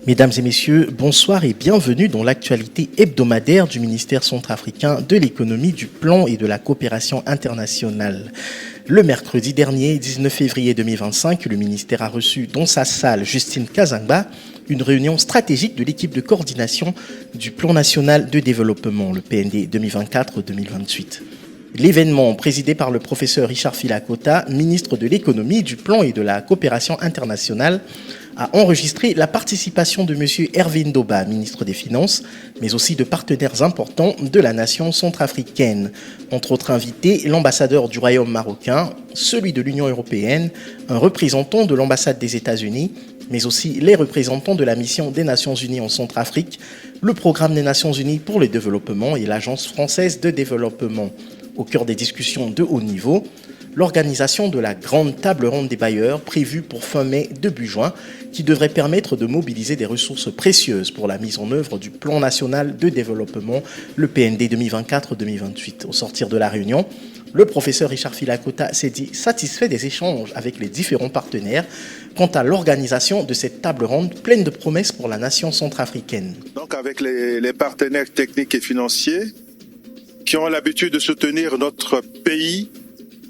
Mesdames et messieurs, bonsoir et bienvenue dans l'actualité hebdomadaire du ministère centrafricain de l'économie, du plan et de la coopération internationale. Le mercredi dernier, 19 février 2025, le ministère a reçu dans sa salle Justine Kazangba une réunion stratégique de l'équipe de coordination du plan national de développement, le PND 2024-2028. L'événement, présidé par le professeur Richard Filakota, ministre de l'économie, du plan et de la coopération internationale, a enregistré la participation de M. Hervé Ndoba, ministre des Finances, mais aussi de partenaires importants de la nation centrafricaine. Entre autres invités, l'ambassadeur du Royaume marocain, celui de l'Union européenne, un représentant de l'ambassade des États-Unis, mais aussi les représentants de la mission des Nations Unies en Centrafrique, le programme des Nations Unies pour le développement et l'Agence française de développement. Au cœur des discussions de haut niveau, l'organisation de la grande table ronde des bailleurs prévue pour fin mai début juin, qui devrait permettre de mobiliser des ressources précieuses pour la mise en œuvre du plan national de développement, le PND 2024-2028. Au sortir de la réunion, le professeur Richard Filakota s'est dit satisfait des échanges avec les différents partenaires quant à l'organisation de cette table ronde pleine de promesses pour la nation centrafricaine. Donc avec les partenaires techniques et financiers qui ont l'habitude de soutenir notre pays,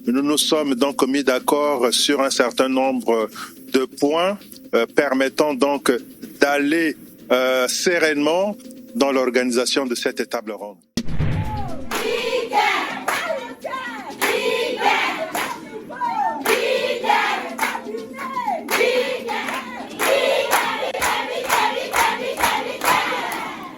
nous nous sommes donc mis d'accord sur un certain nombre de points permettant donc d'aller sereinement dans l'organisation de cette table ronde.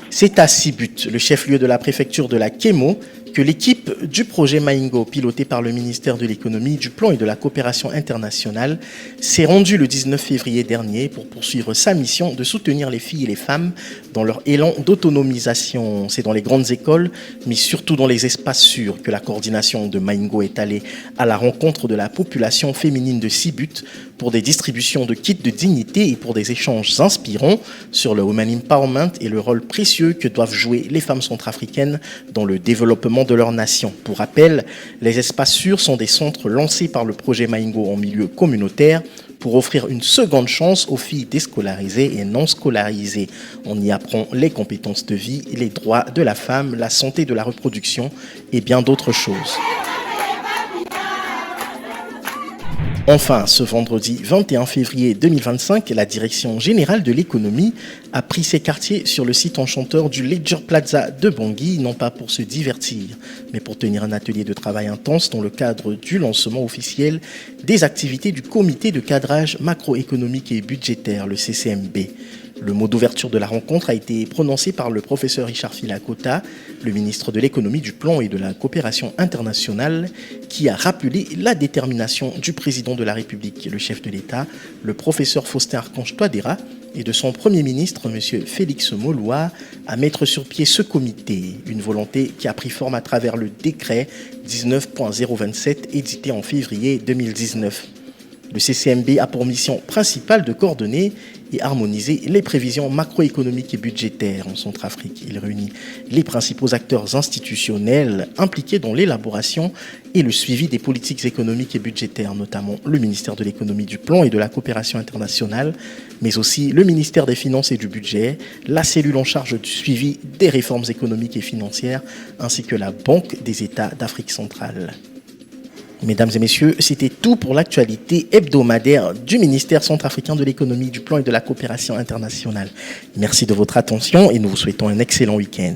C'est à Sibut, le chef-lieu de la préfecture de la Kémo, que l'équipe du projet Maingo, pilotée par le ministère de l'économie, du plan et de la coopération internationale, s'est rendue le 19 février dernier pour poursuivre sa mission de soutenir les filles et les femmes dans leur élan d'autonomisation. C'est dans les grandes écoles, mais surtout dans les espaces sûrs, que la coordination de Maingo est allée à la rencontre de la population féminine de Sibut pour des distributions de kits de dignité et pour des échanges inspirants sur le Women Empowerment et le rôle précieux que doivent jouer les femmes centrafricaines dans le développement de leur nation. Pour rappel, les espaces sûrs sont des centres lancés par le projet Maingo en milieu communautaire pour offrir une seconde chance aux filles déscolarisées et non scolarisées. On y apprend les compétences de vie, les droits de la femme, la santé de la reproduction et bien d'autres choses. Enfin, ce vendredi 21 février 2025, la Direction générale de l'économie a pris ses quartiers sur le site enchanteur du Ledger Plaza de Bangui, non pas pour se divertir, mais pour tenir un atelier de travail intense dans le cadre du lancement officiel des activités du Comité de cadrage macroéconomique et budgétaire, le CCMB. Le mot d'ouverture de la rencontre a été prononcé par le professeur Richard Filakota, le ministre de l'économie, du plan et de la coopération internationale, qui a rappelé la détermination du président de la République, le chef de l'État, le professeur Faustin Archange Touadéra, et de son premier ministre, M. Félix Moloua, à mettre sur pied ce comité, une volonté qui a pris forme à travers le décret 19.027 édité en février 2019. Le CCMB a pour mission principale de coordonner et harmoniser les prévisions macroéconomiques et budgétaires en Centrafrique. Il réunit les principaux acteurs institutionnels impliqués dans l'élaboration et le suivi des politiques économiques et budgétaires, notamment le ministère de l'économie, du plan et de la coopération internationale, mais aussi le ministère des Finances et du budget, la cellule en charge du suivi des réformes économiques et financières, ainsi que la Banque des États d'Afrique centrale. Mesdames et messieurs, c'était tout pour l'actualité hebdomadaire du ministère centrafricain de l'économie, du plan et de la coopération internationale. Merci de votre attention et nous vous souhaitons un excellent week-end.